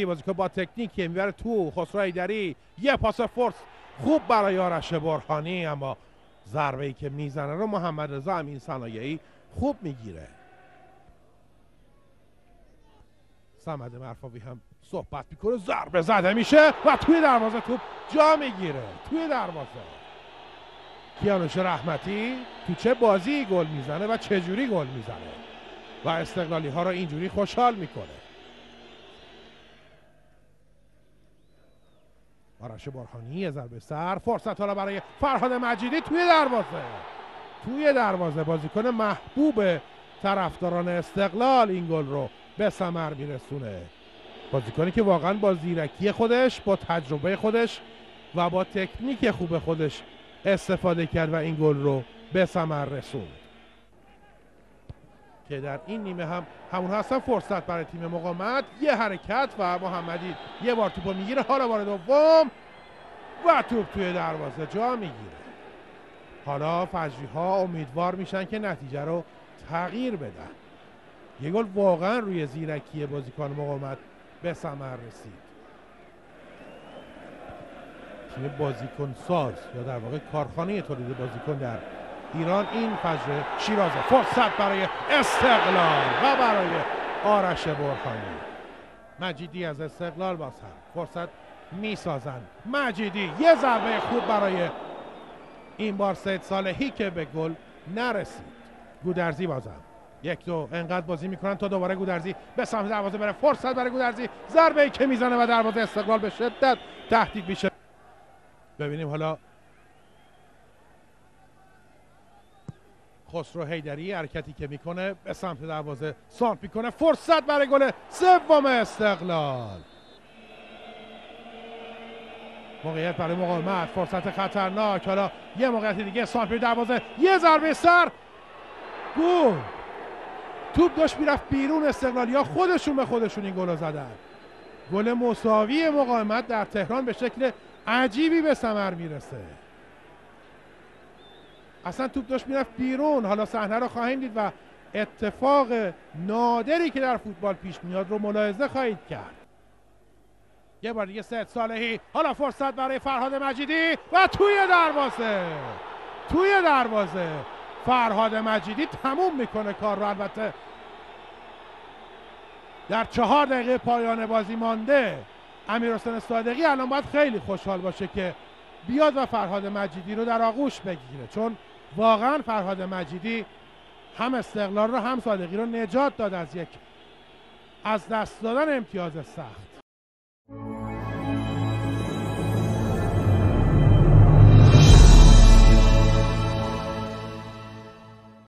بازیکن با تکنیک میبره تو. خسرو حیدری یه پاس فورس خوب برای آرش برهانی، اما ضربه‌ای که میزنه رو محمد رضا امین صنایعی خوب میگیره. صمد مرفاوی هم صحبت میکنه، ضربه زده میشه و توی دروازه توپ جا میگیره. توی دروازه کیانوش رحمتی تو چه بازی گل میزنه و چه جوری گل میزنه و استقلالی ها رو اینجوری خوشحال میکنه. آرش برهانی یه ضربه سر، فرصت ها برای فرهاد مجیدی توی دروازه بازیکن محبوب طرفداران استقلال این گل رو به ثمر میرسونه. بازیکنی که واقعا با زیرکی خودش، با تجربه خودش و با تکنیک خوب خودش استفاده کرد و این گل رو به ثمر رسوند که در این نیمه هم همون هستن. فرصت برای تیم مقاومت، یه حرکت و محمدی یه بار توپو میگیره. حالا بار دوم و توپ توی دروازه جا میگیره. حالا فجری ها امیدوار میشن که نتیجه رو تغییر بدن. یه گل واقعا روی زیرکی بازیکن مقاومت به ثمر رسید. تیم بازیکن ساز یا در واقع کارخانه تولید بازیکن در ایران این فجر شیرازه. فرصت برای استقلال و برای آرش برهانی. مجیدی از استقلال باز هم فرصت میسازن. مجیدی یه ضربه خوب برای این بار سید صالحی که به گل نرسید. گودرزی بازم یک دو انقدر بازی میکنن تا دوباره گودرزی به سمت دروازه بره. فرصت برای گودرزی، ضربه ای که میزنه و دروازه استقلال به شدت تهدید میشه. ببینیم حالا خسرو حیدری حرکتی که میکنه به سمت دروازه سانت میکنه. فرصت برای گل سوم استقلال. موقعیت برای مقاومت، فرصت خطرناک. حالا یه موقعیت دیگه، سانت به دروازه، یه ضربه سر، گل. توپ داشت میرفت بیرون. استقلالیا خودشون به خودشون این گل رو زدن. گل مساوی مقاومت در تهران به شکل عجیبی به ثمر میرسه. اصلا توپ داشت میرفت بیرون. حالا صحنه رو خواهیم دید و اتفاق نادری که در فوتبال پیش میاد رو ملاحظه خواهید کرد. یه بار دیگه سید صالحی، حالا فرصت برای فرهاد مجیدی و توی دروازه فرهاد مجیدی تموم میکنه کار رو. البته در 4 دقیقه پایان بازی مانده امیرحسین صادقی الان باید خیلی خوشحال باشه که بیاد و فرهاد مجیدی رو در آغوش بگیره، چون واقعا فرهاد مجیدی هم استقلال رو هم صادقی رو نجات داد از دست دادن امتیاز سخت.